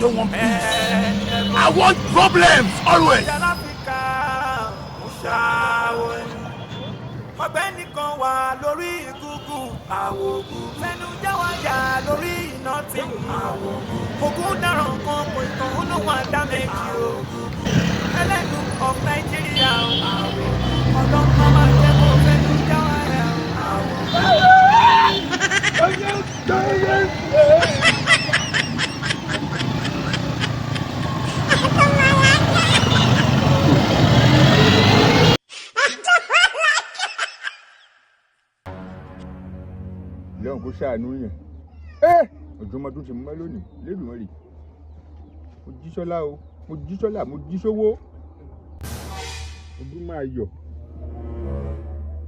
don't want peace. I want problems always. Ọ̀gbẹ́ni kan wà lórí Google àwògùn fẹnu jáwájà lórí iná tí àwògùn ògùn dáràn kan kò tán ó lóun àdá méjì o ẹlẹ́nu of Nigeria ọlọ́pàá máa jẹ́ kó fẹnu jáwájà lẹ́yìn kó ṣàánú yẹn ọ̀dọ́mọdún ti mọ́ lónìí lẹ́dùnmọ́ rè mo jí sọ́lá o mo jí sọ́lá mo jí sówó ojú máa yọ̀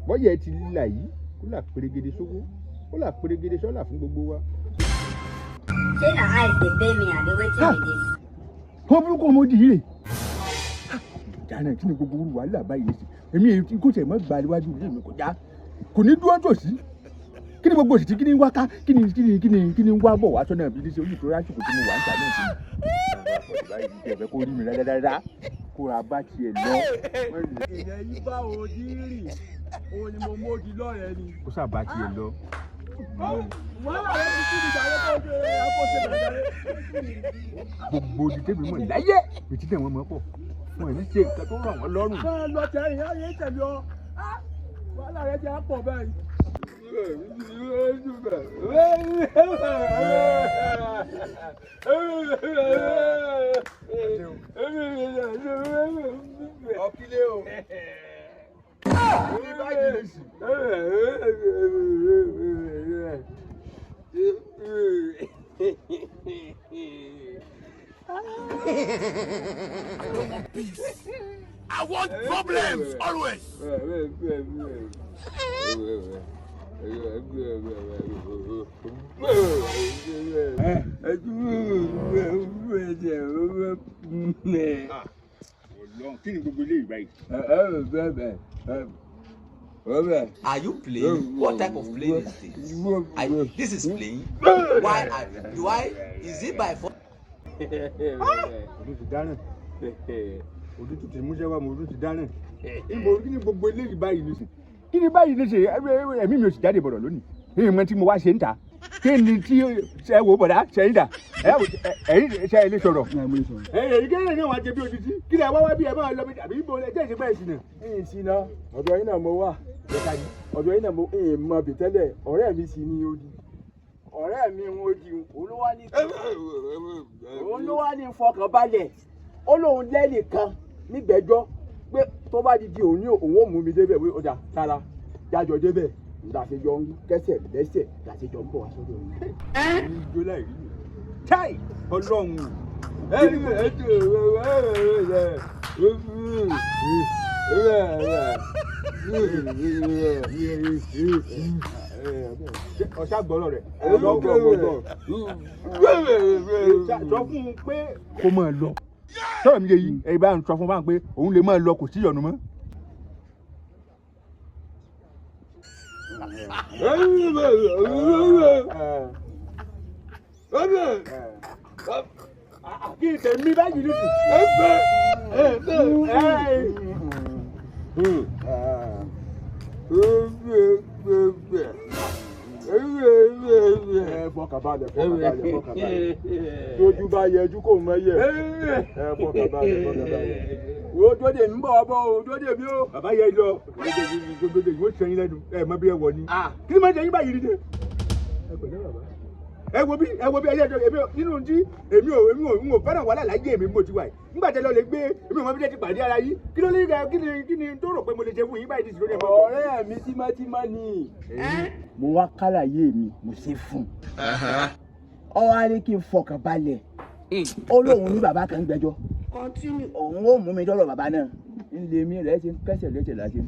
bọ́yẹ̀ ti lílà yìí kó là pérégede sówó kó là pérégede sọ́lá fún gbogbo wa. ṣé na eyes dey pay me abi wetin be this. wọ́n burúkú ọmọ òdì yìí rè dáná kí ni gbogbo wàhálà báyìí lè ṣe èmi èyí kò tẹ̀ mọ́ gbà níwájú ilé mi kò já kò ní dúró tòsí kí ni gbogbo òsì kí ni wá ká kí ni wá bọ̀ wá sọ́nà bí ṣe olùkọ́ lásìkò tí mo wà ń tà náà sí mi. báyìí ní ẹ̀fẹ́ kó rí mi dáadáa kó ra bá tiẹ̀ lọ. ìyẹn yìí bá òdì rìn òun ni mo mójú lọ́rẹ̀ẹ́ ni. kó sà bá tiẹ̀ lọ. wàhálà rẹ ti kíni ìjà yẹn tó ṣe àkọsílẹ̀ ìjà yẹn. gbogbo òdì tẹ́bi mọ̀ láyé ètí tẹ̀ wọ́n mọ́ pọ̀ wọn ò ní ṣe nǹkan tó ràn wọ́n lọ́rùn. bẹ́ẹ̀ lọ tẹ̀yìn ayé tẹ̀lé ọ wàhálà rẹ ti á pọ̀ bẹ́ẹ̀. ọkílẹ̀ o ní báyìí lè sì. I want problems always. Kí ni gbogbo ilé ìgbà yìí? Are you playing? What type of playing is this? This is playing. Is it by force? Ojú ti dáná. Ojú ti múṣẹ́ wá mo ojú ti dáná. Kí ni gbogbo ilé ìgbà yìí nìsín? Kí ni báyìí ní ṣe ẹ̀mí mi ò sì jáde bọ̀dọ̀ lónìí? Kí ni mo tí mo wá ṣe ń ta? Kí ni tí ṣe wò bọ̀dá ṣe ń dà? Ẹ̀yin ṣe ilé sọ̀rọ̀. Èyí kéré ní wàá jẹ bí odidi. Kí ni àwa wá bí ẹ máa lọ bí àbí ibo ẹ jẹ́ ìṣègbè ìṣìnà. ẹ̀yin sí iná ọ̀dọ̀ yín náà mo wà ọ̀dọ̀ yín náà mo mọ bì tẹ́lẹ̀ ọ̀rẹ́ mi sì ní odi ọ̀rẹ́ mi ń odi olówá ní fọkànbalẹ̀ ó lóun lẹ́nìkan nígbẹ́jọ́ pé tó bá di òun ò mú mi débẹ̀ wí ọjà tara jájọ débẹ̀ ìdàṣejọ ń kẹsẹ̀ lẹ́sẹ̀ ìdàṣejọ ń bọ̀ wá sọ́dọ̀ yìí. Ìjọ láì rí mi. Táì Ọlọ́run. Ọ̀sá gbọ́rọ̀ rẹ̀. Sọ fún un pé kó máa lọ. Sọ̀rọ̀ mi yé yìí ẹ̀ bá ń sọ fún báwọn pé òun lè máa lọ kò sí ìyọnu mọ́. Kí n tẹ̀mí báyìí nìyí. Fọkànbalẹ̀. Tójú bá yẹjú kò mọ yẹ. Fọkànbalẹ̀. Wo dóde mi bọ̀ bọ̀ o, dóde mi o. Bàbá yẹ lọ. Dóde yìí ó sẹ́yìn lẹ́nu. Ẹ mọ bí ẹ wọ ni. Kí ni máa ń jẹ yín báyìí nìyí? Ẹ wo bí ẹyẹ ẹjọ èmi nínú tí èmi ò fẹ́ràn wàhálà láyé èmi mo ti wà yìí nígbà tí ẹ lọ lè gbé èmi ò mọ bí ẹ ti pàdé ara yìí kí ló lè kí ni tó rò pé mo lè ṣe fún yín báyìí ti sì lórí ẹ̀fọ́. ọ̀rẹ́ mi tímátímá ni. mo wá kálàyé mi mo ṣe fún ọ wá ní kí n fọkàn balẹ̀ ó lóun ní bàbá kan gbẹ́jọ́ òun ó mú mi dọ́rọ̀ bàbá náà ń lé mi rẹ̀ ṣe kẹ́sẹ̀ lẹ́sẹ̀ láṣẹ.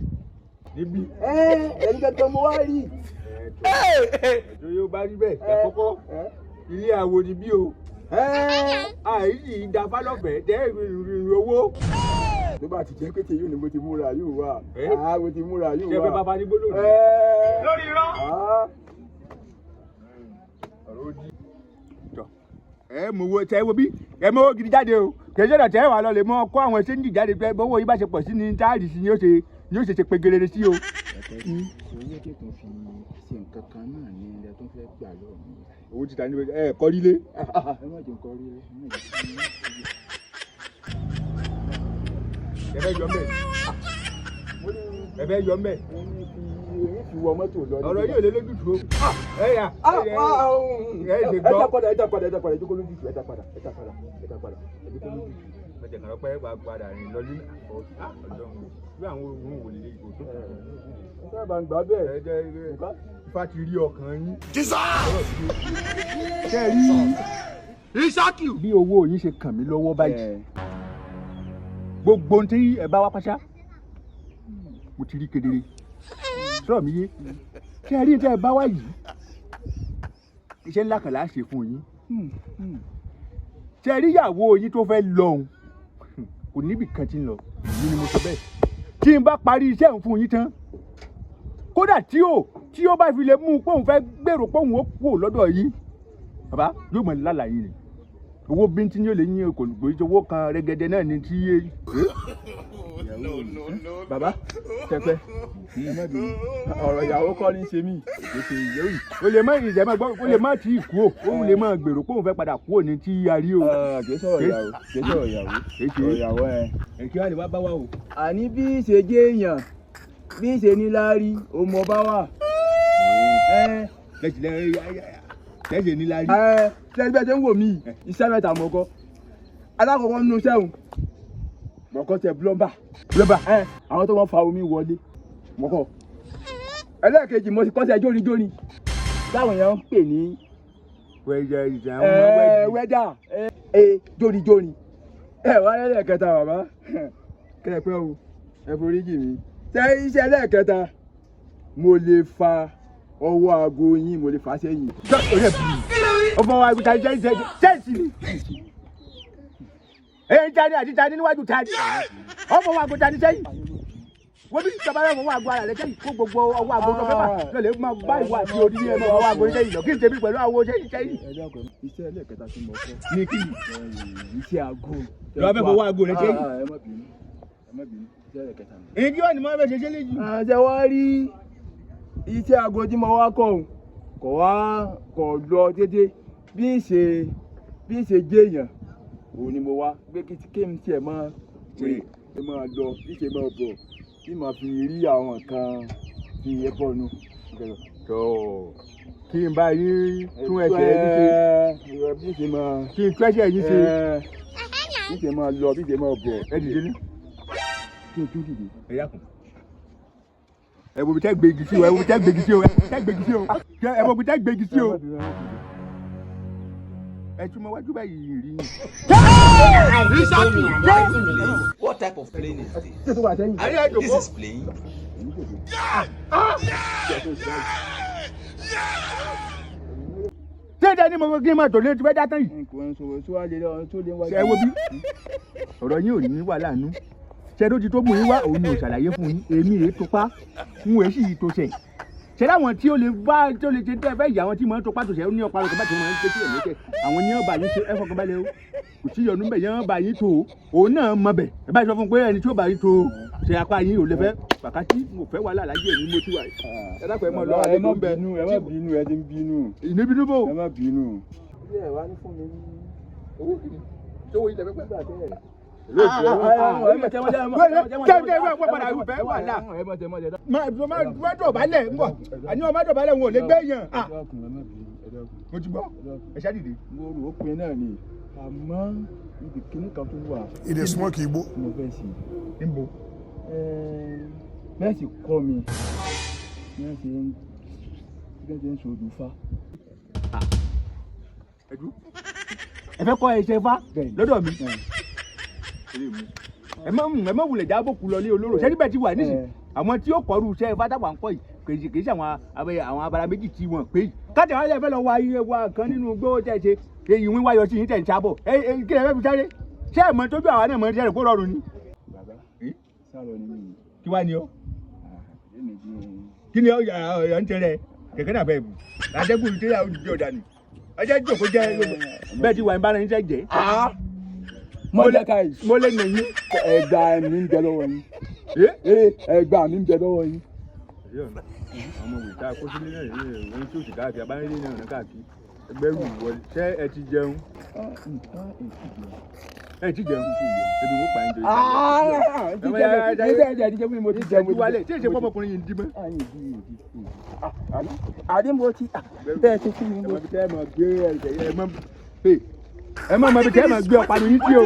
níbí. ẹ̀yin kankan mo wá rí. ètò yóò bá rí bẹ́ẹ̀ àkọ́kọ́ ilé àwo ni bí o àìsí ìdáfá lọ́fẹ̀ẹ́ tẹ́ ìrìn owó. tó bá ti jẹ́ pé tèyí ni mo ti múra yóò wá mo ti múra yóò wá. ṣé fẹ́ bàbá ní gbólóhùn. lórí irọ́. ọ̀rọ̀ ó di. mo wo tẹ́ wo bí ẹ mọ owó gidi jáde o kèjé dọ̀tí ẹ wà lọ lè mọ kó àwọn ṣéǹjì jáde pé bówó yìí bá ṣe pọ̀ sí ni táàdì sí ni ó ṣe ṣe pegelere sí o. owó tí kò fi ṣe nǹkan kan náà ni ilẹ̀ tó fẹ́ gbà lọ́wọ́ mi. owó títa ní ẹ kọ́ lílé. ẹ má jẹun kọ́ rí ẹ fẹ́ yọ mẹ́ ẹ fẹ́ yọ mẹ́. fi wọ mọ́tò lọ. ọ̀rọ̀ yóò lé lójútùú o. ẹ yà ẹ ṣe gbọ́. ẹ dá padà jókòó lójútùú ẹ dá padà ẹ jókòó lójútùú. mẹjẹ kan pẹ́ wàá padà rìn lọ ní ọjọ́ bí àwọn ohun wò lè kò tó. ẹ sábà ń gbà bẹ́ẹ̀. ẹ jẹ́ ifá ti rí ọkàn yín. Jesus. ṣé ẹ rí Isaki. bí owó yín ṣe kàn mí lọ́wọ́ báyìí gbogbo ohun tí ẹ bá wá pàṣá mo ti rí kedere sọ̀rọ̀ mi yé ṣé ẹ rí tẹ́ ẹ bá wá yìí iṣẹ́ ńlá kan là á ṣe fún yín ṣé ẹ rí ìyàwó yín tó fẹ́ lọ́hùn kò níbì kan tí ń lọ èyí ni mo sọ bẹ́ẹ̀ tí n bá parí iṣẹ́ òun fún yín tán kódà tí ó bá fi lè mú un pé òun fẹ́ gbèrò pé òun ó kú lọ́dọ̀ yín bàbá yóò mọ̀ lálàyé ni owó bíntín yóò lè yín kò gbòòjì owó kan rẹ́gẹ́dẹ́ náà ni tí bàbá tẹpẹ ọ̀rọ̀ ìyàwó kọ́ ní ṣe mí. o lè má ìjẹ́ máa gbọ́ o lè má tí ì kú o òun lè má gbèrò pé òun fẹ́ padà kú òní tí a rí o. kì í sọ̀rọ̀ ìyàwó ẹ kí wàá lè wá bá wa o. àní bí ṣe jẹ́ èèyàn bí ṣe ní láárí ọmọ bá wà. lẹ́sẹ̀ ní láárí. tẹ́lẹ̀ bẹ́ẹ̀ ṣe ń wò mí iṣẹ́ mẹ́ta mọ́kọ́ alákọ̀ọ́kọ́ nínú sẹ́wọ̀n mọ́kọ́ tẹ blọ́mbà àwọn tó wọ́n fa omi wọlé mọ́kọ́ ẹlẹ́ẹ̀kejì mo ti kọ́sẹ̀ jórinjórin táwọn èèyàn ń pè ní wẹ́dà jórinjórin wá lẹ́lẹ́kẹta bàbá kẹ́ẹ̀pẹ́ o ẹ foríjì mi tẹ́ iṣẹ́ ẹlẹ́ẹ̀kẹta mo lè fa ọwọ́ aago yín mo lè fà á sẹ́yìn. ọmọ wa ibi tani jẹ́sì ni èyí tani àti tani níwájú tani ọmọ wa ibi tani sẹ́yìn wọ́n bí ìjọba rẹ̀ mọ̀ wọ́n àgọ́ ara rẹ̀ sẹ́yìn kó gbogbo ọwọ́ àgọ́ tó fẹ́ bá lọ́lẹ̀ máa bá ìwà àti orí ẹ̀ mọ̀ ọwọ́ àgọ́ sẹ́yìn lọ kí n tẹ̀mí pẹ̀lú àwọ̀ sẹ́yìn. iṣẹ́ ẹlẹ́ẹ̀kẹta tí mo fẹ́ ní kí ni iṣẹ́ aago. ìjọba fẹ́ fọwọ́ àgọ́ rẹ̀ sẹ́yìn. ẹ má bínú iṣẹ́ ẹlẹ́ẹ̀kẹta ni. èyí kí wọ́n ní mo fẹ́ ṣe ṣe léyìí. àṣẹ wá rí iṣẹ́ aago tí mo wá kọ̀ kọ̀ lọ dédé bí ń ṣe jẹ́ èèyàn òun ni mo wá pé kí n tiẹ̀ máa rìn kí n máa lọ kí n ṣe máa bọ̀ kí n máa fi rí àwọn nǹkan fi ẹ̀bọ̀ nu. tó kí n bá yín tún ẹsẹ̀ yín ṣe bí ṣe máa kí n tún ẹsẹ̀ yín ṣe bí ṣe máa lọ bí ṣe máa bọ̀ ẹ dìde ní. kí n tún dìde. ẹ yàkùn ẹ wo bí tẹ́ gbégi sí o ẹ wo bí tẹ́ gbégi sí o tẹ́ gbégi sí o ẹ wo bí tẹ́ gbégi sí o ẹ tún mọ wájú báyìí rí ni. What type of plane is this? ṣé tó wà sẹ́yìn. This is plane. ṣé ìdá ni mo kí n máa tò lé tí fẹ́ dá tán yìí. nǹkan sọ̀rọ̀ tó wà lé lọ́wọ́ tó lé wájú. ṣe ẹ wo bí ọ̀rọ̀ yín ò ní wàhálà nú ṣe ló ti tó mú yín wá òun ni ò ṣàlàyé fún yín èmi èé tó pa ń wèé sì tó ṣẹ̀ ṣe láwọn tí ó lè bá tí ó lè ṣe tẹ́ fẹ́ yà àwọn tí mò ń tó pàtó ṣẹ̀ ó ní ọ̀pá rẹ̀ kó bá ti mọ̀ ń ṣe sí ẹ̀ lókè àwọn ní ọba yín ṣe ẹ fọkàn balẹ̀ o kò sí ìyọnu bẹ̀ yẹn bá yín tó o òun náà mọ bẹ̀ ẹ bá sọ fún pé ẹni tí ó bá yín tó o ṣe apá yín ò lè fẹ́ pàkátí mo fẹ́ wàhálà láyé ẹ̀ ní mo ti wà yìí ẹ dákọ̀ ẹ mọ̀ lọ́wọ́ ẹ má bínú ẹ ti ń bínú. ìníbínú bò. ẹ má bínú. ilé ẹ̀ wá ní fún mi ní owó kìíní tó wọ́n yìí tẹ̀ pẹ́ gbà tẹ́lẹ̀. má dọ̀bálẹ̀ ń bọ̀ àní ọmọ dọ̀bálẹ̀ wọn ò lè gbé yàn. mo ti gbọ́ ẹ ṣáà dìde. mo rò ó pin náà ni àmọ́ ibi kíní kan tó wà. Ìdè smoke Igbo. mo fẹ́ sí i. níbo. bẹ́ẹ̀ sì kọ́ mi bí wọ́n ṣe ń sọdún fa. ẹ fẹ́ kọ́ ẹ̀ṣẹ̀ fa lọ́dọ̀ mi. ẹ má wulẹ̀ jábọ̀ kú lọ lé olóró ṣé níbẹ̀ ti wà nísìnyí àwọn tí ó kọ́rù iṣẹ́ fátàwà ń kọ́ yìí kì í ṣe àwọn abala méjì tí wọ́n pé yìí kájà wáyé fẹ́ lọ wá iye wa kan nínú gbówó tẹ̀ ṣe èyí wíwá yọ sí yín tẹ̀ ń sábọ̀ kí lè fẹ́ fi sáré ṣé ẹ̀mọ́ tójú àwa náà mọ̀ ní sẹ́rẹ̀ kó rọrùn ni. bàbá sálọ ni mí. kí wá ni ọ. kí ni ọ ń tẹrẹ kẹ̀kẹ́ náà bẹ́ẹ̀ bù látẹ́kùn tí ó jẹ́ ọ̀dà ni ọjọ́ ìjòkó jẹ́ bẹ́ẹ̀ ti wà ní bára ní sẹ́ jẹ́ Mordecai. Mo lè nà yín. Ẹgbà mi ń bẹ lọ́wọ́ yín. Ẹgbà mi ń bẹ lọ́wọ́ yín. Ọmọ wò tá a kó sílé náà yìí wọ́n tí ò sì káàkiri abáyé náà náà káàkiri ẹgbẹ́ rù wọlé ṣé ẹ ti jẹun. Ẹ ti jẹun ebi mo pa ẹ̀ ń jẹ. Mo ti jẹun. Mo wálé tí èsè pọ́pọ́kùnrin yìí ń dí mọ́. Àdìmọ̀ ti bẹ́ẹ̀ ti fún mi. Ẹ mọ̀ bí tẹ́ ẹ mọ̀ gbé ẹ mọ̀ bí tẹ́ ẹ mọ̀ gbé ọ̀pá lóyún tí o.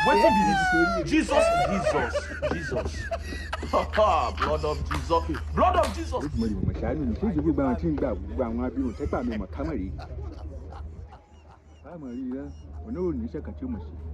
Wetin be this? Jesus. Blood of Jesus. Blood of Jesus. Mo lè mọ̀ ṣáánú ní ṣéèjì gbogbo àwọn tí ń gbà gbogbo àwọn abirùn tẹ́pà mi mọ̀ kámọ̀ rí. Báwo rí i rẹ́ òun náà ò ní iṣẹ́ kan tí ó mọ̀ sí.